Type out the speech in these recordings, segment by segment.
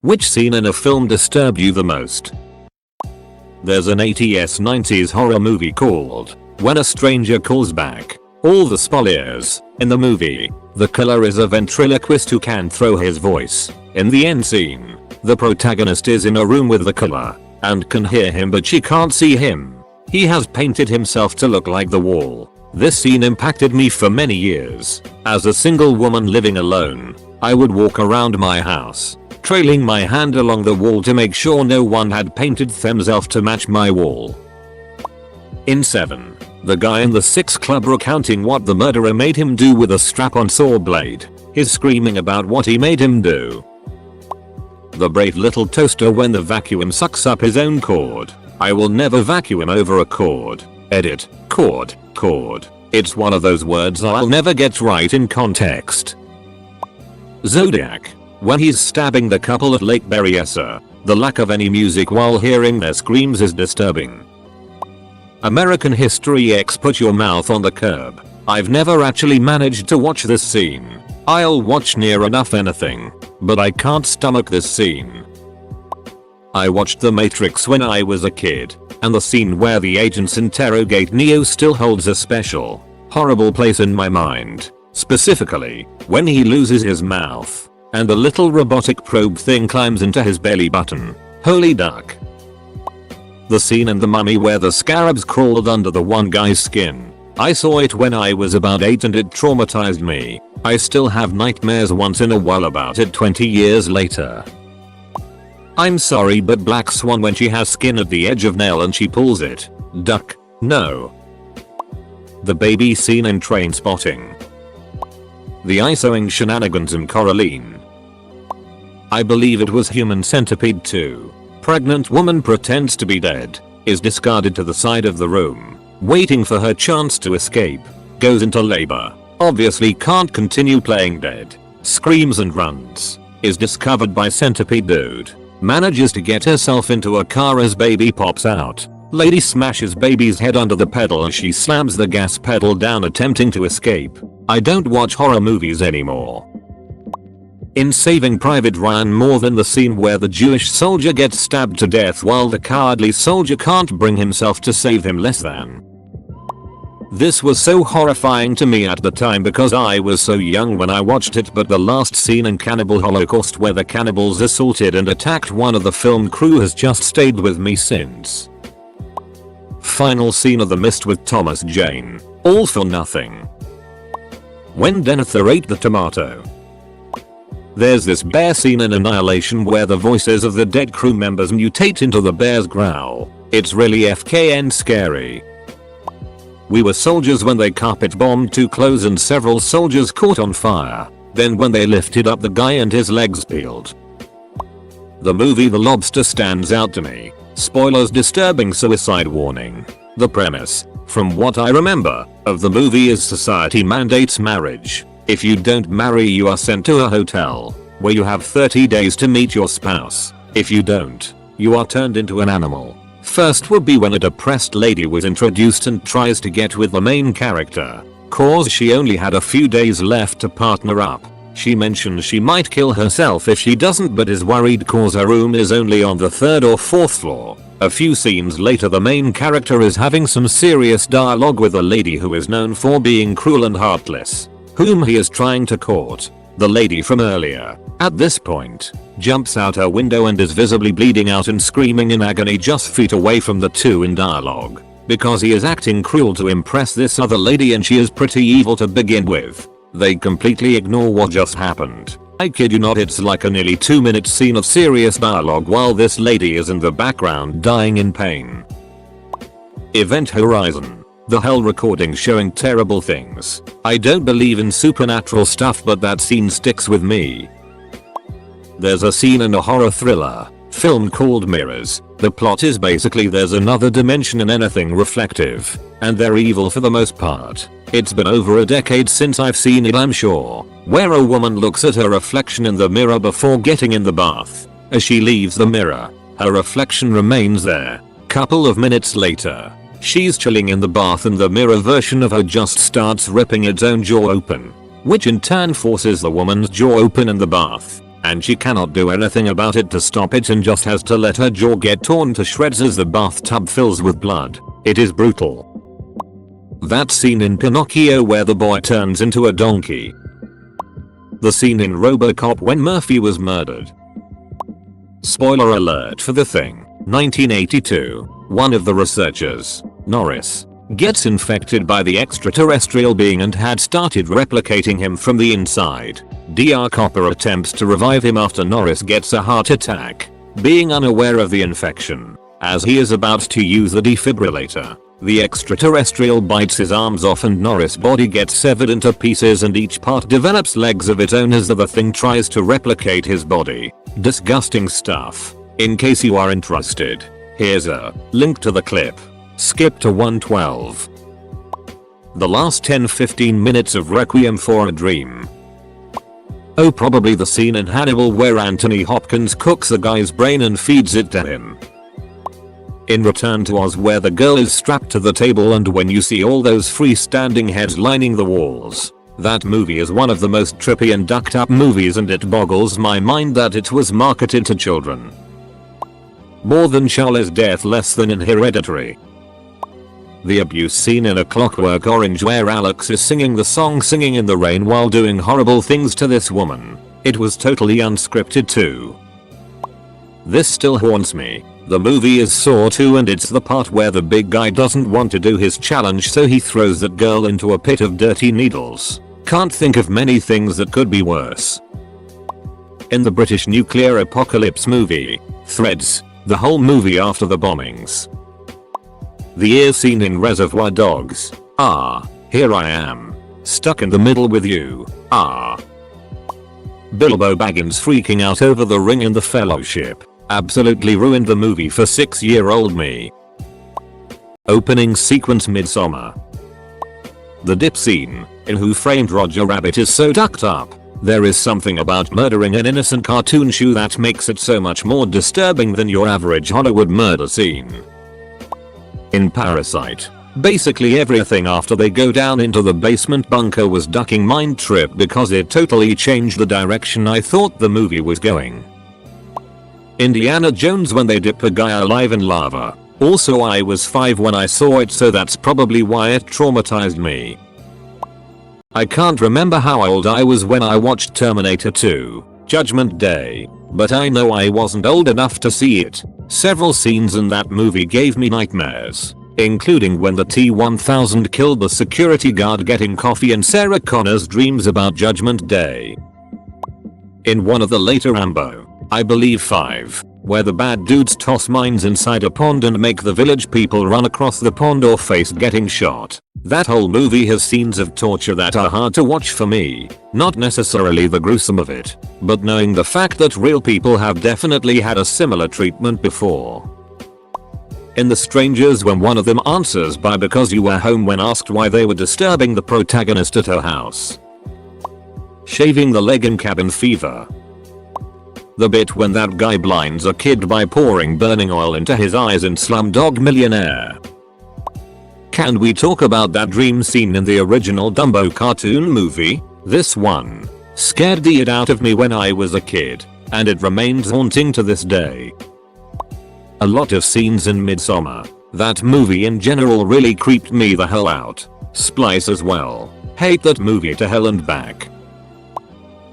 Which scene in a film disturbed you the most? There's an 80s 90s horror movie called When a Stranger Calls Back. All the spoilers. In the movie, the killer is a ventriloquist who can throw his voice. In the end scene, the protagonist is in a room with the killer and can hear him but she can't see him. He has painted himself to look like the wall. This scene impacted me for many years. As a single woman living alone, I would walk around my house, trailing my hand along the wall to make sure no one had painted themselves to match my wall. In 7, the guy in the 6 club recounting what the murderer made him do with a strap-on saw blade. He's screaming about what he made him do. The brave little toaster when the vacuum sucks up his own cord. I will never vacuum over a cord. Edit. Cord. Cord. It's one of those words I'll never get right in context. Zodiac. When he's stabbing the couple at Lake Berryessa, the lack of any music while hearing their screams is disturbing. American History X Put Your Mouth on the Curb. I've never actually managed to watch this scene. I'll watch near enough anything, but I can't stomach this scene. I watched The Matrix when I was a kid, and the scene where the agents interrogate Neo still holds a special, horrible place in my mind. Specifically, when he loses his mouth, and the little robotic probe thing climbs into his belly button. Holy duck. The scene in The Mummy where the scarabs crawled under the one guy's skin. I saw it when I was about 8 and it traumatized me. I still have nightmares once in a while about it 20 years later. I'm sorry but Black Swan when she has skin at the edge of nail and she pulls it. Duck. No. The baby scene in Trainspotting. The eye-sewing shenanigans in Coraline. I believe it was Human Centipede 2. Pregnant woman pretends to be dead, is discarded to the side of the room, waiting for her chance to escape, goes into labor, obviously can't continue playing dead, screams and runs, is discovered by Centipede Dude, manages to get herself into a car as baby pops out. Lady smashes baby's head under the pedal as she slams the gas pedal down attempting to escape. I don't watch horror movies anymore. In Saving Private Ryan more than the scene where the Jewish soldier gets stabbed to death while the cowardly soldier can't bring himself to save him less than. This was so horrifying to me at the time because I was so young when I watched it, but the last scene in Cannibal Holocaust where the cannibals assaulted and attacked one of the film crew has just stayed with me since. Final scene of The Mist with Thomas Jane. All for nothing. When Denethor ate the tomato. There's this bear scene in Annihilation where the voices of the dead crew members mutate into the bear's growl. It's really FKN scary. We were soldiers when they carpet bombed 2 clothes and several soldiers caught on fire. Then when they lifted up the guy and his legs peeled. The movie The Lobster stands out to me. Spoilers, disturbing suicide warning. The premise, from what I remember, of the movie is society mandates marriage. If you don't marry you are sent to a hotel, where you have 30 days to meet your spouse. If you don't, you are turned into an animal. First would be when a depressed lady was introduced and tries to get with the main character. Cause she only had a few days left to partner up. She mentions she might kill herself if she doesn't but is worried cause her room is only on the 3rd or 4th floor. A few scenes later the main character is having some serious dialogue with a lady who is known for being cruel and heartless, whom he is trying to court. The lady from earlier, at this point, jumps out her window and is visibly bleeding out and screaming in agony just feet away from the two in dialogue. Because he is acting cruel to impress this other lady and she is pretty evil to begin with. They completely ignore what just happened. I kid you not, it's like a nearly 2-minute scene of serious dialogue while this lady is in the background dying in pain. Event Horizon. The hell recording showing terrible things. I don't believe in supernatural stuff but that scene sticks with me. There's a scene in a horror thriller film called Mirrors. The plot is basically there's another dimension in anything reflective, and they're evil for the most part. It's been over a decade since I've seen it, I'm sure, where a woman looks at her reflection in the mirror before getting in the bath. As she leaves the mirror, her reflection remains there. Couple of minutes later, she's chilling in the bath and the mirror version of her just starts ripping its own jaw open, which in turn forces the woman's jaw open in the bath. and she cannot do anything about it to stop it and just has to let her jaw get torn to shreds as the bathtub fills with blood. It is brutal. That scene in Pinocchio where the boy turns into a donkey. The scene in RoboCop when Murphy was murdered. Spoiler alert for The Thing, 1982. One of the researchers, Norris, gets infected by the extraterrestrial being and had started replicating him from the inside. Dr. Copper attempts to revive him after Norris gets a heart attack, being unaware of the infection. As he is about to use the defibrillator, the extraterrestrial bites his arms off and Norris' body gets severed into pieces and each part develops legs of its own as the thing tries to replicate his body. Disgusting stuff. In case you are interested, here's a link to the clip. Skip to 112. The last 10-15 minutes of Requiem for a Dream. Oh, probably the scene in Hannibal where Anthony Hopkins cooks a guy's brain and feeds it to him. In Return to Oz where the girl is strapped to the table and when you see all those freestanding heads lining the walls. That movie is one of the most trippy and ducked up movies and it boggles my mind that it was marketed to children. More than Charlie's death, less than in Hereditary. The abuse scene in A Clockwork Orange where Alex is singing the song Singing in the Rain while doing horrible things to this woman. It was totally unscripted too. This still haunts me. The movie is Saw 2 and it's the part where the big guy doesn't want to do his challenge so he throws that girl into a pit of dirty needles. Can't think of many things that could be worse. In the British nuclear apocalypse movie, Threads, the whole movie after the bombings. The ear scene in Reservoir Dogs. Here I am. Stuck in the middle with you. Bilbo Baggins freaking out over the ring in The Fellowship. Absolutely ruined the movie for 6-year-old me. Opening sequence Midsommar. The dip scene in Who Framed Roger Rabbit is so ducked up. There is something about murdering an innocent cartoon shoe that makes it so much more disturbing than your average Hollywood murder scene. In Parasite, basically everything after they go down into the basement bunker was ducking Mind Trip because it totally changed the direction I thought the movie was going. Indiana Jones when they dip a guy alive in lava. Also I was 5 when I saw it so that's probably why it traumatized me. I can't remember how old I was when I watched Terminator 2, Judgment Day, but I know I wasn't old enough to see it. Several scenes in that movie gave me nightmares, including when the T-1000 killed the security guard getting coffee and Sarah Connor's dreams about Judgment Day. In one of the later Rambo, I believe 5, where the bad dudes toss mines inside a pond and make the village people run across the pond or face getting shot. That whole movie has scenes of torture that are hard to watch for me. Not necessarily the gruesome of it, but knowing the fact that real people have definitely had a similar treatment before. In The Strangers when one of them answers by because you were home when asked why they were disturbing the protagonist at her house. Shaving the leg in Cabin Fever. The bit when that guy blinds a kid by pouring burning oil into his eyes in Slumdog Millionaire. Can we talk about that dream scene in the original Dumbo cartoon movie? This one scared the shit out of me when I was a kid, and it remains haunting to this day. A lot of scenes in Midsommar. That movie in general really creeped me the hell out. Splice as well. Hate that movie to hell and back.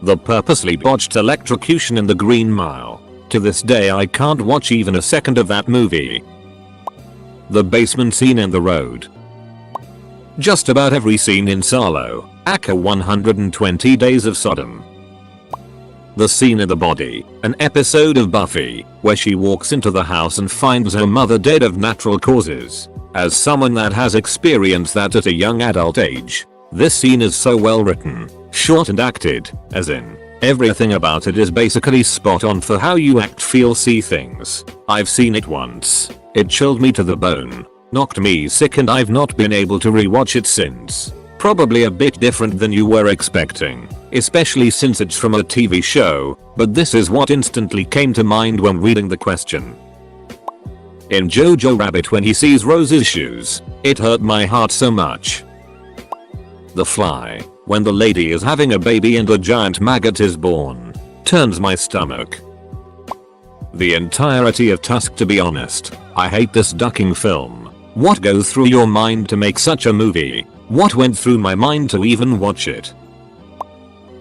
The purposely botched electrocution in The Green Mile. To this day I can't watch even a second of that movie. The basement scene in The Road. Just about every scene in Salo, aka 120 Days of Sodom. The scene in The Body, an episode of Buffy, where she walks into the house and finds her mother dead of natural causes. As someone that has experienced that at a young adult age, this scene is so well written, short and acted, as in, everything about it is basically spot on for how you act, feel, see things. I've seen it once. It chilled me to the bone, knocked me sick, and I've not been able to rewatch it since. Probably a bit different than you were expecting, especially since it's from a TV show, but this is what instantly came to mind when reading the question. In Jojo Rabbit when he sees Rose's shoes, it hurt my heart so much. The Fly, when the lady is having a baby and a giant maggot is born. turns my stomach. The entirety of Tusk, to be honest. I hate this ducking film. What goes through your mind to make such a movie? What went through my mind to even watch it?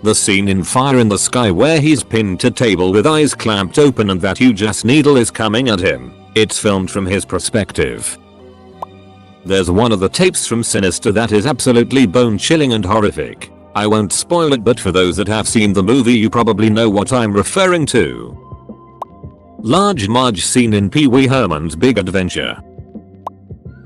The scene in Fire in the Sky where he's pinned to table with eyes clamped open and that huge ass needle is coming at him. It's filmed from his perspective. There's one of the tapes from Sinister that is absolutely bone chilling and horrific. I won't spoil it, but for those that have seen the movie you probably know what I'm referring to. Large Marge scene in Pee Wee Herman's Big Adventure.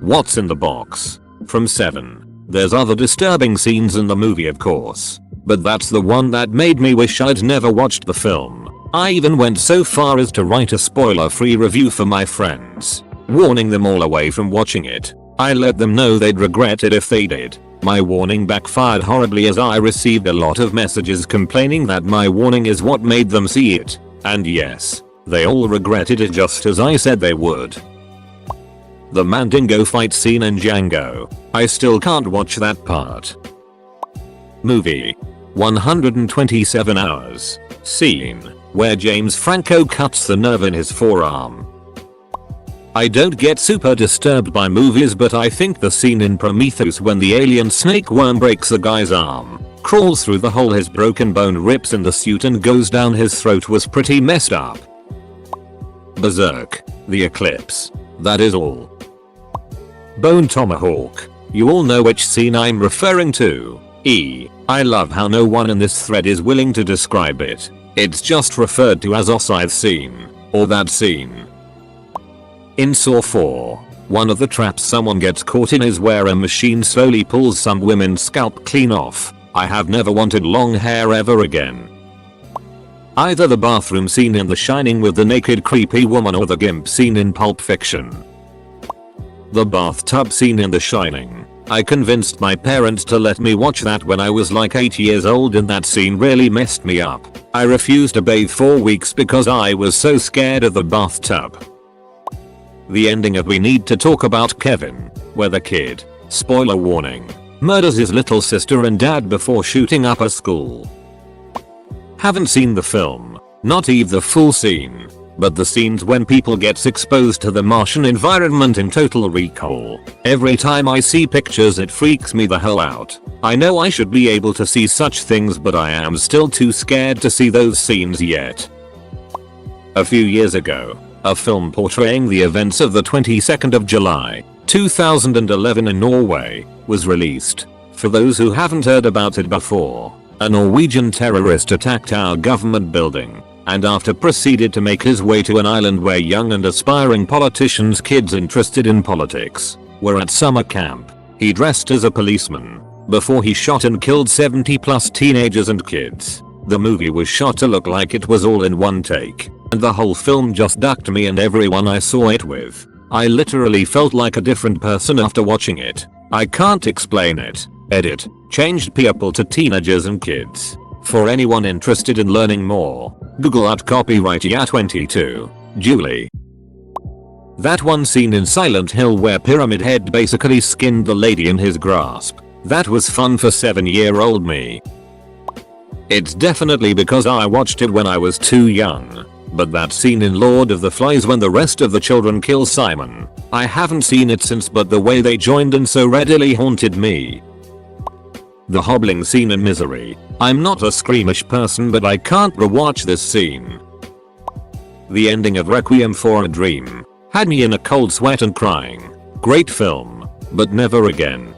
What's in the box? From 7. There's other disturbing scenes in the movie of course, but that's the one that made me wish I'd never watched the film. I even went so far as to write a spoiler-free review for my friends, warning them all away from watching it. I let them know they'd regret it if they did. My warning backfired horribly as I received a lot of messages complaining that my warning is what made them see it. And yes, they all regretted it just as I said they would. The Mandingo fight scene in Django. I still can't watch that part. Movie. 127 hours. Scene where James Franco cuts the nerve in his forearm. I don't get super disturbed by movies, but I think the scene in Prometheus when the alien snake worm breaks the guy's arm, crawls through the hole his broken bone rips in the suit and goes down his throat was pretty messed up. Berserk. The Eclipse. That is all. Bone Tomahawk. You all know which scene I'm referring to. I love how no one in this thread is willing to describe it. It's just referred to as Oscythe scene, or that scene. In Saw 4, one of the traps someone gets caught in is where a machine slowly pulls some women's scalp clean off. I have never wanted long hair ever again. Either the bathroom scene in The Shining with the naked creepy woman or the gimp scene in Pulp Fiction. The bathtub scene in The Shining. I convinced my parents to let me watch that when I was like 8 years old and that scene really messed me up. I refused to bathe for weeks because I was so scared of the bathtub. The ending of We Need to Talk About Kevin, where the kid, spoiler warning, murders his little sister and dad before shooting up a school. Haven't seen the film, not even the full scene, but the scenes when people gets exposed to the Martian environment in Total Recall. Every time I see pictures it freaks me the hell out. I know I should be able to see such things, but I am still too scared to see those scenes yet. A few years ago, a film portraying the events of the 22nd of July, 2011 in Norway, was released. For those who haven't heard about it before, a Norwegian terrorist attacked our government building, and after proceeded to make his way to an island where young and aspiring politicians, kids interested in politics, were at summer camp. He dressed as a policeman before he shot and killed 70 plus teenagers and kids. The movie was shot to look like it was all in one take, and the whole film just ducked me and everyone I saw it with. I literally felt like a different person after watching it. I can't explain it. Edit. Changed people to teenagers and kids. For anyone interested in learning more, Google at copyright year 22. Julie. That one scene in Silent Hill where Pyramid Head basically skinned the lady in his grasp. That was fun for 7-year-old me. It's definitely because I watched it when I was too young. But that scene in Lord of the Flies when the rest of the children kill Simon, I haven't seen it since, but the way they joined in so readily haunted me. The hobbling scene in Misery. I'm not a squeamish person, but I can't rewatch this scene. The ending of Requiem for a Dream had me in a cold sweat and crying. Great film, but never again.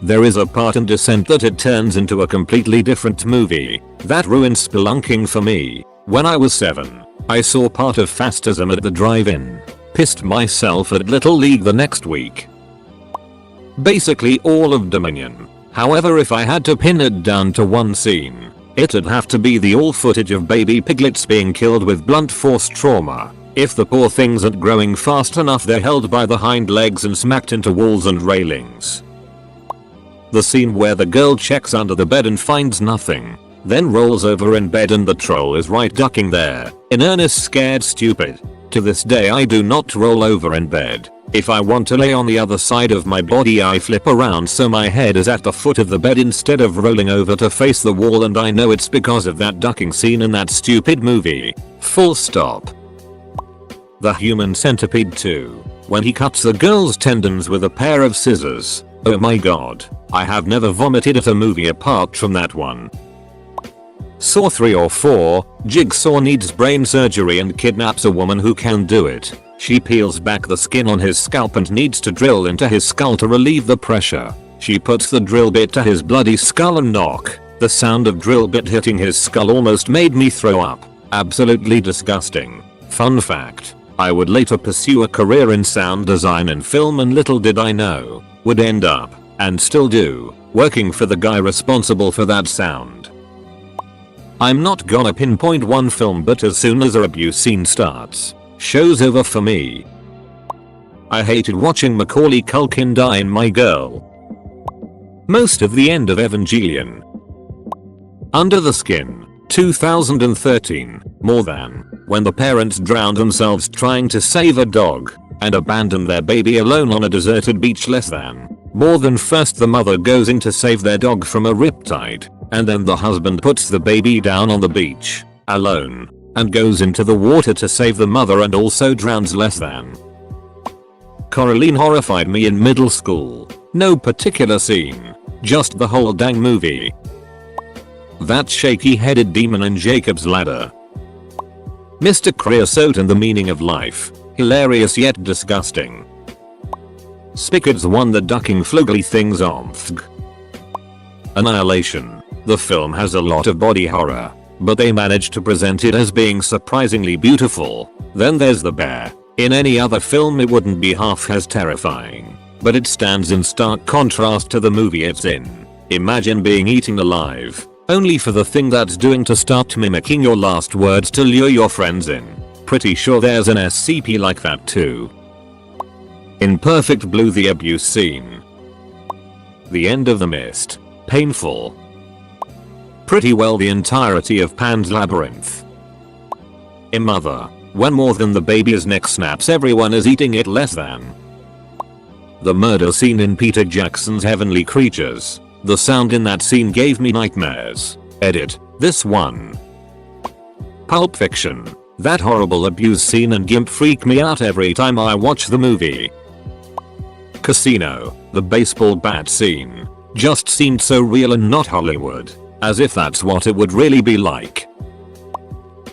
There is a part in Descent that it turns into a completely different movie. That ruined spelunking for me. When I was 7, I saw part of Fascism at the drive-in. Pissed myself at Little League the next week. Basically all of Dominion. However, if I had to pin it down to one scene, it'd have to be the all footage of baby piglets being killed with blunt force trauma. If the poor things aren't growing fast enough, they're held by the hind legs and smacked into walls and railings. The scene where the girl checks under the bed and finds nothing, then rolls over in bed and the troll is right ducking there, in earnest, scared stupid. To this day I do not roll over in bed. If I want to lay on the other side of my body, I flip around so my head is at the foot of the bed instead of rolling over to face the wall, and I know it's because of that ducking scene in that stupid movie. Full stop. The Human Centipede 2. When he cuts the girl's tendons with a pair of scissors. Oh my god. I have never vomited at a movie apart from that one. Saw 3 or 4. Jigsaw needs brain surgery and kidnaps a woman who can do it. She peels back the skin on his scalp and needs to drill into his skull to relieve the pressure. She puts the drill bit to his bloody skull and knock. The sound of drill bit hitting his skull almost made me throw up. Absolutely disgusting. Fun fact. I would later pursue a career in sound design and film, and little did I know, would end up, and still do, working for the guy responsible for that sound. I'm not gonna pinpoint one film, but as soon as an abuse scene starts, show's over for me. I hated watching Macaulay Culkin die in My Girl. Most of the end of Evangelion. Under the Skin, 2013, more than, when the parents drowned themselves trying to save a dog, and abandoned their baby alone on a deserted beach. Less than, more than. First the mother goes in to save their dog from a riptide, and then the husband puts the baby down on the beach, alone, and goes into the water to save the mother and also drowns. Less than. Coraline horrified me in middle school. No particular scene, just the whole dang movie. That shaky-headed demon in Jacob's Ladder. Mr. Creosote and the Meaning of Life. Hilarious yet disgusting. Spickard's one, the ducking flugly things omfg. Annihilation. The film has a lot of body horror, but they managed to present it as being surprisingly beautiful. Then there's The Bear. In any other film it wouldn't be half as terrifying, but it stands in stark contrast to the movie it's in. Imagine being eaten alive, only for the thing that's doing to start mimicking your last words to lure your friends in. Pretty sure there's an SCP like that too. In Perfect Blue, the abuse scene. The end of The Mist. Painful. Pretty well the entirety of Pan's Labyrinth. In Mother, when more than the baby's neck snaps, everyone is eating it. Less than. The murder scene in Peter Jackson's Heavenly Creatures. The sound in that scene gave me nightmares. Edit. This one. Pulp Fiction. That horrible abuse scene and gimp freak me out every time I watch the movie. Casino. The baseball bat scene. Just seemed so real and not Hollywood. As if that's what it would really be like.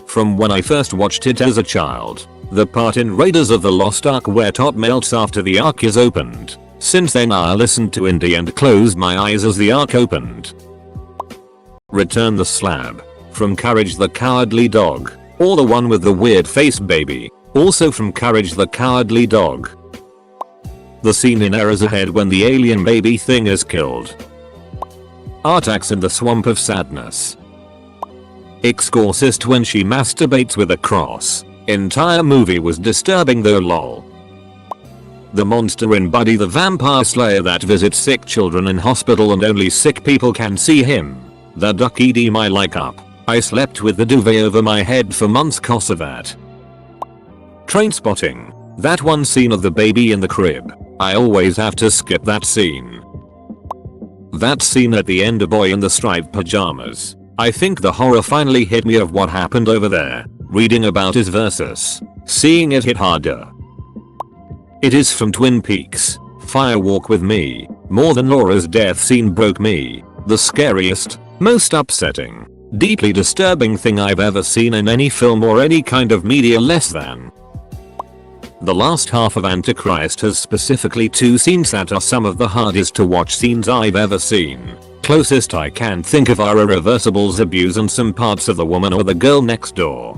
From when I first watched it as a child. The part in Raiders of the Lost Ark where Todd melts after the Ark is opened. Since then I listened to Indy and closed my eyes as the Ark opened. Return the Slab. From Courage the Cowardly Dog. Or the one with the weird face baby. Also from Courage the Cowardly Dog. The scene in Errors Ahead when the alien baby thing is killed. Artax in the Swamp of Sadness. Exorcist when she masturbates with a cross. Entire movie was disturbing though lol. The monster in Buddy the Vampire Slayer that visits sick children in hospital and only sick people can see him. The duck ED my like up. I slept with the duvet over my head for months cause of that. Trainspotting. That one scene of the baby in the crib. I always have to skip that scene. That scene at the end of Boy in the Striped Pajamas. I think the horror finally hit me of what happened over there. Reading about it versus seeing it hit harder. It is from Twin Peaks. Fire Walk with Me. More than Laura's death scene broke me. The scariest, most upsetting, deeply disturbing thing I've ever seen in any film or any kind of media. Less than. The last half of Antichrist has specifically 2 scenes that are some of the hardest to watch scenes I've ever seen. Closest I can think of are Irreversible's abuse and some parts of The Woman or The Girl Next Door.